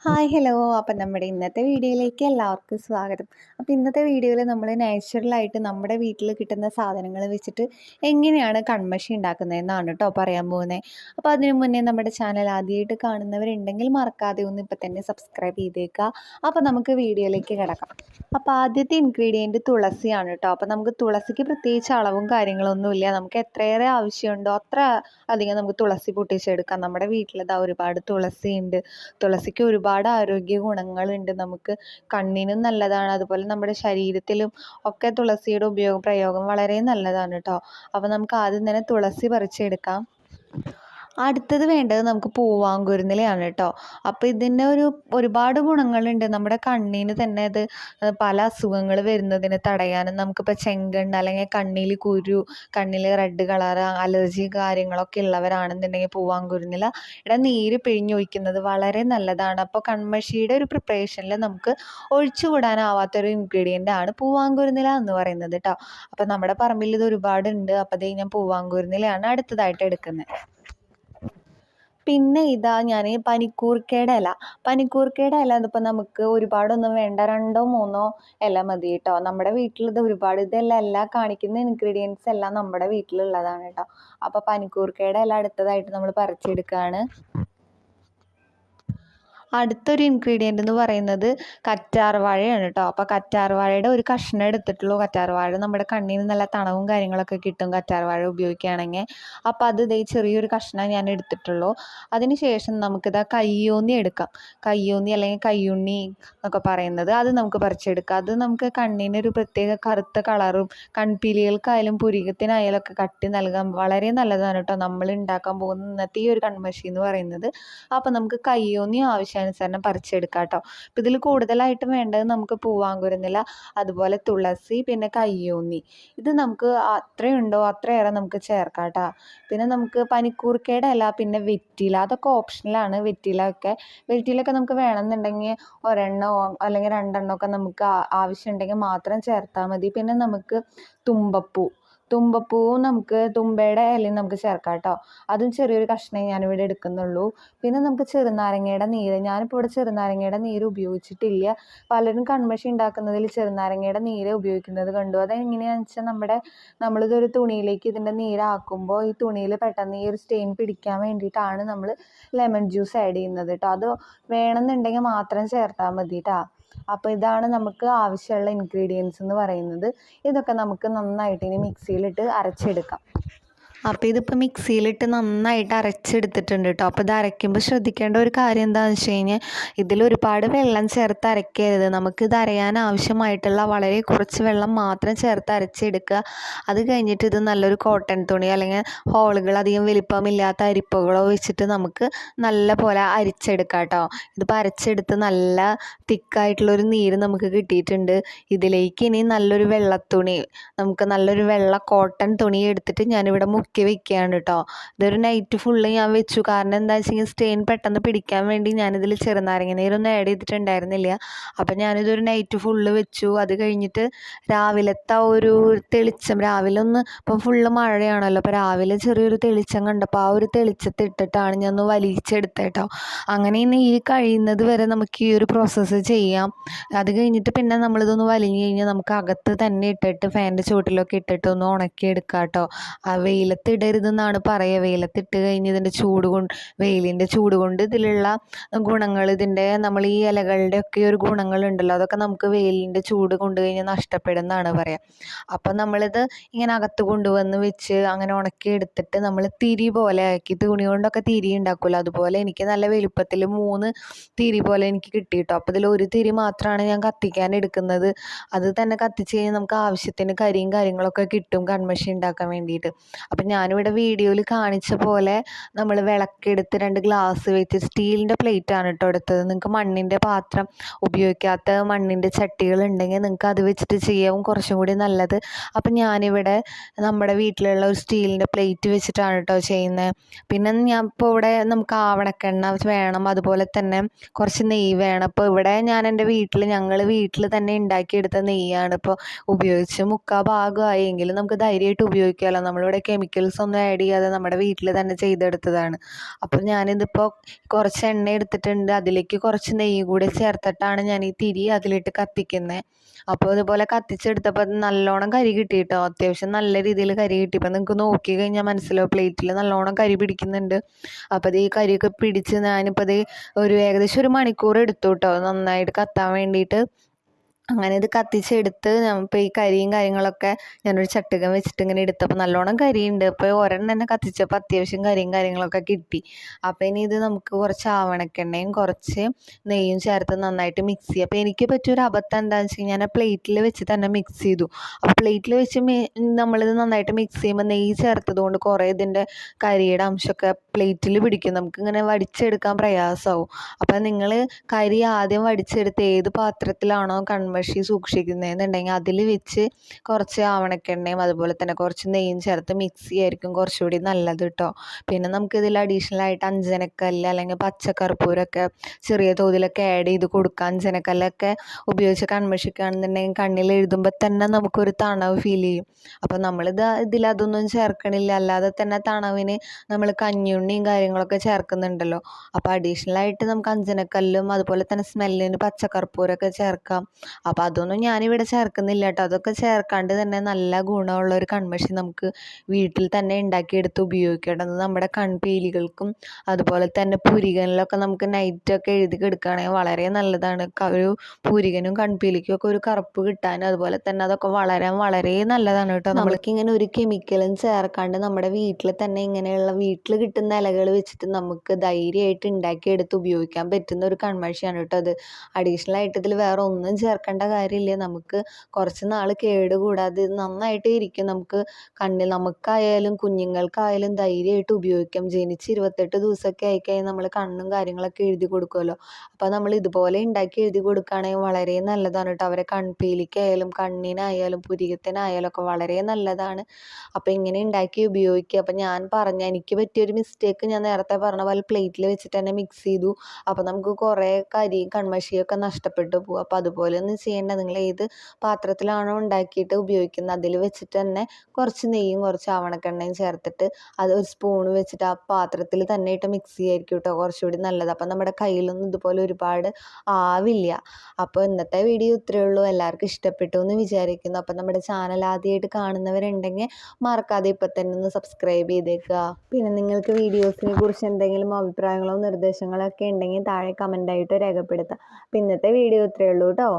Hi hello. അപ്പം നമ്മുടെ ഇന്നത്തെ വീഡിയോയിലേക്ക് എല്ലാവർക്കും സ്വാഗതം. അപ്പോൾ ഇന്നത്തെ വീഡിയോയിൽ നമ്മൾ നാച്ചുറലായിട്ട് നമ്മുടെ വീട്ടിൽ കിട്ടുന്ന സാധനങ്ങൾ വെച്ചിട്ട് എങ്ങനെയാണ് കൺമഷി ഉണ്ടാക്കുന്നതെന്നാണ് കേട്ടോ പറയാൻ പോകുന്നത്. അപ്പോൾ അതിനു മുന്നേ നമ്മുടെ ചാനൽ ആദ്യമായിട്ട് കാണുന്നവരുണ്ടെങ്കിൽ മറക്കാതെ ഒന്ന് ഇപ്പം തന്നെ സബ്സ്ക്രൈബ് ചെയ്തേക്കുക. അപ്പോൾ നമുക്ക് വീഡിയോയിലേക്ക് കിടക്കാം. അപ്പോൾ ആദ്യത്തെ ഇൻഗ്രീഡിയൻറ്റ് തുളസിയാണ് കേട്ടോ. അപ്പോൾ നമുക്ക് തുളസിക്ക് പ്രത്യേകിച്ച് അളവും കാര്യങ്ങളൊന്നുമില്ല. നമുക്ക് എത്രയേറെ ആവശ്യമുണ്ടോ അത്ര അധികം നമുക്ക് തുളസി പൊട്ടിച്ചെടുക്കാം. നമ്മുടെ വീട്ടിലിതാ ഒരുപാട് തുളസി ഉണ്ട്. തുളസിക്ക് ഒരുപാട് ആരോഗ്യ ഗുണങ്ങളുണ്ട്. നമുക്ക് കണ്ണിനും നല്ലതാണ്, അതുപോലെ നമ്മുടെ ശരീരത്തിലും ഒക്കെ തുളസിയുടെ പ്രയോഗം വളരെ നല്ലതാണ് കേട്ടോ. അപ്പോൾ നമുക്ക് ആദ്യം തന്നെ തുളസി പറിച്ചെടുക്കാം. അടുത്തത് വേണ്ടത് നമുക്ക് പൂവാങ്കുരുന്നിലയാണ് കേട്ടോ. അപ്പോൾ ഇതിന് ഒരുപാട് ഗുണങ്ങളുണ്ട്. നമ്മുടെ കണ്ണിന് തന്നെ അത് പല അസുഖങ്ങൾ വരുന്നതിന് തടയാനും, നമുക്കിപ്പോൾ ചെങ്കണ്ണ് അല്ലെങ്കിൽ കണ്ണിൽ കുരു, കണ്ണിൽ റെഡ് കളർ, അലർജി കാര്യങ്ങളൊക്കെ ഉള്ളവരാണെന്നുണ്ടെങ്കിൽ പൂവാങ്കുരുന്നിലയുടെ നീര് പിഴിഞ്ഞൊഴിക്കുന്നത് വളരെ നല്ലതാണ്. അപ്പോൾ കൺമഷിയുടെ ഒരു പ്രിപ്പറേഷനിൽ നമുക്ക് ഒഴിച്ചുകൂടാനാവാത്തൊരു ഇൻഗ്രീഡിയൻ്റ് ആണ് പൂവാങ്കുരുന്നില എന്ന് പറയുന്നത് കേട്ടോ. അപ്പോൾ നമ്മുടെ പറമ്പിൽ ഇത് ഒരുപാടുണ്ട്. അപ്പോൾ അതേ ഞാൻ പൂവാങ്കുരുന്നിലയാണ് അടുത്തതായിട്ട് എടുക്കുന്നത്. പിന്നെ ഇതാ ഞാൻ പനിക്കൂർക്കയുടെ ഇല ഇതിപ്പോൾ നമുക്ക് ഒരുപാടൊന്നും വേണ്ട, 2-3 ഇല മതി കേട്ടോ. നമ്മുടെ വീട്ടിലിത് ഒരുപാട്, ഇതെല്ലാം കാണിക്കുന്ന ഇൻഗ്രീഡിയൻസ് എല്ലാം നമ്മുടെ വീട്ടിലുള്ളതാണ് കേട്ടോ. അപ്പോൾ പനിക്കൂർക്കയുടെ ഇല അടുത്തതായിട്ട് നമ്മൾ പറിച്ചെടുക്കുകയാണ്. അടുത്തൊരു ഇൻഗ്രീഡിയൻ്റ് എന്ന് പറയുന്നത് കറ്റാർവാഴയാണ് കേട്ടോ. അപ്പോൾ കറ്റാർവാഴയുടെ ഒരു കഷ്ണം എടുത്തിട്ടുള്ളൂ. കറ്റാർവാഴ നമ്മുടെ കണ്ണിന് നല്ല തണവും കാര്യങ്ങളൊക്കെ കിട്ടും കറ്റാർവാഴ ഉപയോഗിക്കുകയാണെങ്കിൽ. അപ്പോൾ അത് ചെറിയൊരു കഷ്ണം ഞാൻ എടുത്തിട്ടുള്ളൂ. അതിന് ശേഷം നമുക്കിതാ കയ്യോന്നി എടുക്കാം. കയ്യോന്നി അല്ലെങ്കിൽ കയ്യുണ്ണി എന്നൊക്കെ പറയുന്നത്, അത് നമുക്ക് പറിച്ചെടുക്കാം. അത് നമുക്ക് കണ്ണിനൊരു പ്രത്യേക കറുത്ത കളറും കൺപീലികൾക്കായാലും പുരികത്തിനായാലും ഒക്കെ കട്ടി നൽകാൻ വളരെ നല്ലതാണ് കേട്ടോ നമ്മൾ ഉണ്ടാക്കാൻ പോകുന്ന ഇന്നത്തെ ഈ ഒരു കൺമഷി എന്ന് പറയുന്നത്. അപ്പോൾ നമുക്ക് കയ്യോന്നി ആവശ്യാനുസരണം പറിച്ചെടുക്കാം കേട്ടോ. അപ്പോൾ ഇതിൽ കൂടുതലായിട്ടും വേണ്ടത് നമുക്ക് പൂവാങ്കുരുന്നില, അതുപോലെ തുളസി, പിന്നെ കയ്യോന്നി. ഇത് നമുക്ക് അത്രയുണ്ടോ അത്രയേറെ നമുക്ക് ചേർക്കാം കേട്ടോ. പിന്നെ നമുക്ക് പനിക്കൂർക്കയുടെ ഇല, പിന്നെ വെറ്റില, അതൊക്കെ ഓപ്ഷണലാണ്. വെറ്റിലയൊക്കെ നമുക്ക് വേണമെന്നുണ്ടെങ്കിൽ ഒരെണ്ണോ അല്ലെങ്കിൽ 2 ഒക്കെ നമുക്ക് ആവശ്യമുണ്ടെങ്കിൽ മാത്രം ചേർത്താൽ മതി. പിന്നെ നമുക്ക് തുമ്പപ്പൂവും നമുക്ക് തുമ്പയുടെ ഇലയും നമുക്ക് ചേർക്കാം കേട്ടോ. അതും ചെറിയൊരു കഷ്ണമേ ഞാനിവിടെ എടുക്കുന്നുള്ളൂ. പിന്നെ നമുക്ക് ചെറുനാരങ്ങയുടെ നീര്, ഞാനിപ്പോൾ ഇവിടെ ചെറുനാരങ്ങയുടെ നീര് ഉപയോഗിച്ചിട്ടില്ല. പലരും കൺമഷി ഉണ്ടാക്കുന്നതിൽ ചെറുനാരങ്ങയുടെ നീര് ഉപയോഗിക്കുന്നത് കണ്ടു. അതെങ്ങനെയാണെന്ന് വെച്ചാൽ നമ്മളിതൊരു തുണിയിലേക്ക് ഇതിൻ്റെ നീരാക്കുമ്പോൾ ഈ തുണിയിൽ പെട്ടെന്ന് ഈ ഒരു സ്റ്റെയിൻ പിടിക്കാൻ വേണ്ടിയിട്ടാണ് നമ്മൾ ലെമൺ ജ്യൂസ് ആഡ് ചെയ്യുന്നത് കേട്ടോ. അത് വേണമെന്നുണ്ടെങ്കിൽ മാത്രം ചേർത്താൽ മതി കേട്ടോ. അപ്പോൾ ഇതാണ് നമുക്ക് ആവശ്യമുള്ള ഇൻഗ്രീഡിയൻസ് എന്ന് പറയുന്നത്. ഇതൊക്കെ നമുക്ക് നന്നായിട്ട് ഇനി മിക്സിയിലിട്ട് അരച്ചെടുക്കാം. അപ്പോൾ ഇതിപ്പോൾ മിക്സിയിലിട്ട് നന്നായിട്ട് അരച്ചെടുത്തിട്ടുണ്ട് കേട്ടോ. അപ്പോൾ ഇത് അരയ്ക്കുമ്പോൾ ശ്രദ്ധിക്കേണ്ട ഒരു കാര്യം എന്താണെന്ന് വെച്ച് കഴിഞ്ഞാൽ ഇതിലൊരുപാട് വെള്ളം ചേർത്ത് അരയ്ക്കരുത്. നമുക്കിത് അരയാൻ ആവശ്യമായിട്ടുള്ള വളരെ കുറച്ച് വെള്ളം മാത്രം ചേർത്ത് അരച്ചെടുക്കുക. അത് കഴിഞ്ഞിട്ട് ഇത് നല്ലൊരു കോട്ടൺ തുണി അല്ലെങ്കിൽ ഹോളുകൾ അധികം വലിപ്പമില്ലാത്ത അരിപ്പകളോ വെച്ചിട്ട് നമുക്ക് നല്ല പോലെ അരിച്ചെടുക്കാം കേട്ടോ. ഇതിപ്പോൾ അരച്ചെടുത്ത് നല്ല തിക്കായിട്ടുള്ളൊരു നീര് നമുക്ക് കിട്ടിയിട്ടുണ്ട്. ഇതിലേക്ക് ഇനി നല്ലൊരു വെള്ളത്തുണി, നമുക്ക് നല്ലൊരു വെള്ള കോട്ടൺ തുണി എടുത്തിട്ട് ഞാനിവിടെ മുക്കി വെക്കുകയാണ് കേട്ടോ. ഇതൊരു നൈറ്റ് ഫുള്ള് ഞാൻ വെച്ചു. കാരണം എന്താ വെച്ചെങ്കിൽ സ്റ്റെയിൻ പെട്ടെന്ന് പിടിക്കാൻ വേണ്ടി ഞാനിതിൽ ചെറുനാരങ്ങ നീരൊന്നും ആഡ് ചെയ്തിട്ടുണ്ടായിരുന്നില്ല. അപ്പം ഞാനിതൊരു നൈറ്റ് ഫുള്ള് വെച്ചു. അത് കഴിഞ്ഞിട്ട് രാവിലത്തെ ഒരു തെളിച്ചം, രാവിലെ ഇപ്പം ഫുള്ള് മഴയാണല്ലോ, അപ്പോൾ രാവിലെ ചെറിയൊരു തെളിച്ചം കണ്ടപ്പോൾ ആ ഒരു തെളിച്ചത്തിട്ടിട്ടാണ് ഞാൻ ഒന്ന് വലിച്ചെടുത്തത് കേട്ടോ. അങ്ങനെ ഇനി ഈ കഴിയുന്നത് വരെ നമുക്ക് ഈ ഒരു പ്രോസസ്സ് ചെയ്യാം. അത് കഴിഞ്ഞിട്ട് പിന്നെ നമ്മളിതൊന്ന് വലിഞ്ഞ് കഴിഞ്ഞാൽ നമുക്ക് അകത്ത് തന്നെ ഇട്ടിട്ട് ഫാനിൻ്റെ ചുവട്ടിലൊക്കെ ഇട്ടിട്ട് ഒന്ന് ഉണക്കിയെടുക്കാം കേട്ടോ. ആ വെയിലത്തിടരുതെന്നാണ് പറയുക. വെയിലത്തിട്ട് കഴിഞ്ഞ് വെയിലിൻ്റെ ചൂട് കൊണ്ട് ഇതിലുള്ള ഗുണങ്ങൾ, നമ്മൾ ഈ ഇലകളുടെ ഒക്കെ ഒരു ഗുണങ്ങളുണ്ടല്ലോ, അതൊക്കെ നമുക്ക് വെയിലിൻ്റെ ചൂട് കൊണ്ട് കഴിഞ്ഞാൽ നഷ്ടപ്പെടുന്നതാണ് പറയുക. അപ്പം നമ്മളിത് ഇങ്ങനെ അകത്ത് കൊണ്ടുവന്ന് വെച്ച് അങ്ങനെ ഉണക്കിയെടുത്തിട്ട് നമ്മൾ തിരി പോലെ ആക്കി, തുണി കൊണ്ടൊക്കെ തിരി ഉണ്ടാക്കുമല്ലോ, അതുപോലെ എനിക്ക് നല്ല വലുപ്പത്തിൽ 3 തിരി പോലെ എനിക്ക് കിട്ടി കേട്ടോ. അപ്പോൾ ഇതിൽ ഒരു തിരി മാത്രമാണ് ഞാൻ കത്തിക്കാൻ എടുക്കുന്നത്. അത് തന്നെ കത്തിച്ച് കഴിഞ്ഞാൽ നമുക്ക് ആവശ്യത്തിന് കരിയും കാര്യങ്ങളൊക്കെ കിട്ടും കൺമഷി ഉണ്ടാക്കാൻ വേണ്ടിയിട്ട്. അപ്പം ഞാനിവിടെ വീഡിയോയിൽ കാണിച്ച പോലെ നമ്മൾ വിളക്കെടുത്ത് 2 ഗ്ലാസ് വെച്ച്, സ്റ്റീലിൻ്റെ പ്ലേറ്റാണ് കേട്ടോ എടുത്തത്. നിങ്ങൾക്ക് മണ്ണിൻ്റെ പാത്രം ഉപയോഗിക്കാത്ത മണ്ണിൻ്റെ ചട്ടികളുണ്ടെങ്കിൽ നിങ്ങൾക്ക് അത് വെച്ചിട്ട് ചെയ്യാവും കുറച്ചും കൂടി നല്ലത്. അപ്പം ഞാനിവിടെ നമ്മുടെ വീട്ടിലുള്ള ഒരു സ്റ്റീലിൻ്റെ പ്ലേറ്റ് വെച്ചിട്ടാണ് കേട്ടോ ചെയ്യുന്നത്. പിന്നെ ഞാൻ ഇപ്പോൾ ഇവിടെ നമുക്ക് ആവണക്കെണ്ണ വേണം, അതുപോലെ തന്നെ കുറച്ച് നെയ്യ് വേണം. അപ്പോൾ ഇവിടെ ഞങ്ങൾ വീട്ടിൽ തന്നെ ഉണ്ടാക്കിയെടുത്ത നെയ്യാണ് ഇപ്പോൾ ഉപയോഗിച്ച് 3/4 ഭാഗമായെങ്കിലും നമുക്ക് ധൈര്യമായിട്ട് ഉപയോഗിക്കാമല്ലോ. നമ്മളിവിടെ കെമിക്കൽസ് ഒന്നും ആഡ് ചെയ്യാതെ നമ്മുടെ വീട്ടിൽ തന്നെ ചെയ്തെടുത്തതാണ്. അപ്പോൾ ഞാനിതിപ്പോൾ കുറച്ച് എണ്ണ എടുത്തിട്ടുണ്ട്, അതിലേക്ക് കുറച്ച് നെയ്യ് കൂടി ചേർത്തിട്ടാണ് ഞാൻ ഈ തിരി അതിലിട്ട് കത്തിക്കുന്നത്. അപ്പോൾ ഇതുപോലെ കത്തിച്ചെടുത്തപ്പോൾ നല്ലോണം കരി കിട്ടി കേട്ടോ, അത്യാവശ്യം നല്ല രീതിയിൽ കരി കിട്ടി. ഇപ്പം നിങ്ങൾക്ക് നോക്കി കഴിഞ്ഞാൽ മനസ്സിലാവും, പ്ലേറ്റിൽ നല്ലോണം കരി പിടിക്കുന്നുണ്ട്. അപ്പോൾ അത് ഈ കരിയൊക്കെ പിടിച്ച് ഞാനിപ്പോൾ അത് ഏകദേശം 1 മണിക്കൂർ എടുത്തു കേട്ടോ നന്നായിട്ട് കത്താൻ വേണ്ടിയിട്ട്. അങ്ങനെ ഇത് കത്തിച്ചെടുത്ത് ഇപ്പോൾ ഈ കരിയും കാര്യങ്ങളൊക്കെ ഞാനൊരു ചട്ടുകം വെച്ചിട്ട് ഇങ്ങനെ എടുത്തപ്പോൾ നല്ലോണം കരിയുണ്ട്. അപ്പോൾ ഒരെണ്ണം തന്നെ കത്തിച്ചപ്പോൾ അത്യാവശ്യം കരിയും കാര്യങ്ങളൊക്കെ കിട്ടി. അപ്പോൾ ഇനി ഇത് നമുക്ക് കുറച്ച് ആവണക്കെണ്ണയും കുറച്ച് നെയ്യും ചേർത്ത് നന്നായിട്ട് മിക്സ് ചെയ്യുക. അപ്പോൾ എനിക്ക് പറ്റിയൊരു അബദ്ധം എന്താണെന്ന് വെച്ച് കഴിഞ്ഞാൽ ഞാൻ പ്ലേറ്റിൽ വെച്ച് തന്നെ മിക്സ് ചെയ്തു. അപ്പോൾ പ്ലേറ്റിൽ വെച്ച് നമ്മളിത് നന്നായിട്ട് മിക്സ് ചെയ്യുമ്പോൾ നെയ്യ് ചേർത്തത് കൊണ്ട് കുറേ ഇതിൻ്റെ കരിയുടെ അംശമൊക്കെ പ്ലേറ്റിൽ പിടിക്കും, നമുക്കിങ്ങനെ വടിച്ചെടുക്കാൻ പ്രയാസമാവും. അപ്പോൾ നിങ്ങൾ കരി ആദ്യം വടിച്ചെടുത്ത് ഏത് പാത്രത്തിലാണോ കൺമഷി സൂക്ഷിക്കുന്നതെന്നുണ്ടെങ്കിൽ അതിൽ വെച്ച് കുറച്ച് ആവണക്കെണ്ണയും അതുപോലെ തന്നെ കുറച്ച് നെയ്യും ചേർത്ത് മിക്സ് ചെയ്യായിരിക്കും കുറച്ചുകൂടി നല്ലത് കേട്ടോ. പിന്നെ നമുക്കിതിൽ അഡീഷണലായിട്ട് അഞ്ജനക്കല്ല് അല്ലെങ്കിൽ പച്ചക്കർപ്പൂരമൊക്കെ ചെറിയ തോതിലൊക്കെ ആഡ് ചെയ്ത് കൊടുക്കാം. അഞ്ജനക്കല്ലൊക്കെ ഉപയോഗിച്ച് കൺമഷിക്കുകയാണെന്നുണ്ടെങ്കിൽ കണ്ണിൽ എഴുതുമ്പോൾ തന്നെ നമുക്കൊരു തണവ് ഫീൽ ചെയ്യും. അപ്പോൾ ഇതിലതൊന്നും ചേർക്കണില്ല, അല്ലാതെ തന്നെ തണവിന് നമ്മൾ കഞ്ഞുണ്ണിയും കാര്യങ്ങളൊക്കെ ചേർക്കുന്നുണ്ടല്ലോ. അപ്പോൾ അഡീഷണലായിട്ട് നമുക്ക് അഞ്ജനക്കല്ലും അതുപോലെ തന്നെ സ്മെല്ലിന് പച്ചക്കർപ്പൂരമൊക്കെ ചേർക്കാം. അപ്പോൾ അതൊന്നും ഞാനിവിടെ ചേർക്കുന്നില്ല കേട്ടോ. അതൊക്കെ ചേർക്കാണ്ട് തന്നെ നല്ല ഗുണമുള്ള ഒരു കൺമഷി നമുക്ക് വീട്ടിൽ തന്നെ ഉണ്ടാക്കിയെടുത്ത് ഉപയോഗിക്കേണ്ടത് നമ്മുടെ കൺപീലികൾക്കും അതുപോലെ തന്നെ പുരികനിലൊക്കെ നമുക്ക് നൈറ്റൊക്കെ എഴുതി കിടക്കുകയാണെങ്കിൽ വളരെ നല്ലതാണ്. ഒരു പുരികനും കൺപീലിക്കും ഒക്കെ ഒരു കറുപ്പ് കിട്ടാനും അതുപോലെ തന്നെ അതൊക്കെ വളരാൻ വളരെ നല്ലതാണ് കേട്ടോ. നമ്മൾക്കിങ്ങനെ ഒരു കെമിക്കലും ചേർക്കാണ്ട് നമ്മുടെ വീട്ടിൽ തന്നെ ഇങ്ങനെയുള്ള വീട്ടിൽ കിട്ടുന്ന ഇലകൾ വെച്ചിട്ട് നമുക്ക് ധൈര്യമായിട്ട് ഉണ്ടാക്കിയെടുത്ത് ഉപയോഗിക്കാൻ പറ്റുന്ന ഒരു കൺമഷിയാണ് കേട്ടോ അത്. അഡീഷണലായിട്ട് ഇതിൽ വേറെ ഒന്നും ചേർക്കേണ്ട കാര്യമില്ല. നമുക്ക് കുറച്ച് നാൾ കേടുകൂടാതെ ഇത് നന്നായിട്ട് ഇരിക്കും. നമുക്കായാലും കുഞ്ഞുങ്ങൾക്കായാലും ധൈര്യമായിട്ട് ഉപയോഗിക്കാം. ജനിച്ച് 28 ദിവസമൊക്കെ ആയിക്കഴിഞ്ഞാൽ നമ്മൾ കണ്ണും കാര്യങ്ങളൊക്കെ എഴുതി കൊടുക്കുമല്ലോ. അപ്പോൾ നമ്മൾ ഇതുപോലെ ഉണ്ടാക്കി എഴുതി കൊടുക്കുകയാണെങ്കിൽ വളരെ നല്ലതാണ് കേട്ടോ. അവരെ കൺപീലിക്കായാലും കണ്ണിനായാലും പുരികത്തിനായാലും ഒക്കെ വളരെ നല്ലതാണ്. അപ്പോൾ ഇങ്ങനെ ഉണ്ടാക്കി ഉപയോഗിക്കുക. അപ്പോൾ എനിക്ക് പറ്റിയൊരു മിസ്റ്റേക്ക് ഞാൻ നേരത്തെ പറഞ്ഞ പോലെ പ്ലേറ്റിൽ വെച്ചിട്ട് തന്നെ മിക്സ് ചെയ്തു. അപ്പോൾ നമുക്ക് കുറേ കരിയും കൺമഷിയൊക്കെ നഷ്ടപ്പെട്ടു പോകും. അപ്പോൾ അതുപോലെ ഒന്നും ചെയ്യേണ്ട. നിങ്ങൾ ഏത് പാത്രത്തിലാണോ ഉണ്ടാക്കിയിട്ട് ഉപയോഗിക്കുന്നത് അതിൽ വെച്ചിട്ട് തന്നെ കുറച്ച് നെയ്യും കുറച്ച് ആവണക്കെണ്ണയും ചേർത്തിട്ട് അത് ഒരു സ്പൂൺ വെച്ചിട്ട് ആ പാത്രത്തിൽ തന്നെ ഇട്ട് മിക്സ് ചെയ്യായിരിക്കും കേട്ടോ കുറച്ചുകൂടി നല്ലത്. അപ്പം നമ്മുടെ കയ്യിലൊന്നും ഇതുപോലെ ഒരുപാട് ആവില്ല. അപ്പോൾ ഇന്നത്തെ വീഡിയോ ഇത്രയേ ഉള്ളൂ. എല്ലാവർക്കും ഇഷ്ടപ്പെട്ടു എന്ന് വിചാരിക്കുന്നു. അപ്പം നമ്മുടെ ചാനൽ ആദ്യമായിട്ട് കാണുന്നവരുണ്ടെങ്കിൽ മറക്കാതെ ഇപ്പം തന്നെ ഒന്ന് സബ്സ്ക്രൈബ് ചെയ്തേക്കുക. പിന്നെ നിങ്ങൾക്ക് വീഡിയോസിനെ കുറിച്ച് എന്തെങ്കിലും അഭിപ്രായങ്ങളോ നിർദ്ദേശങ്ങളോ ഒക്കെ ഉണ്ടെങ്കിൽ താഴെ കമൻ്റായിട്ട് രേഖപ്പെടുത്താം. അപ്പം ഇന്നത്തെ വീഡിയോ ഇത്രയേ ഉള്ളൂ കേട്ടോ.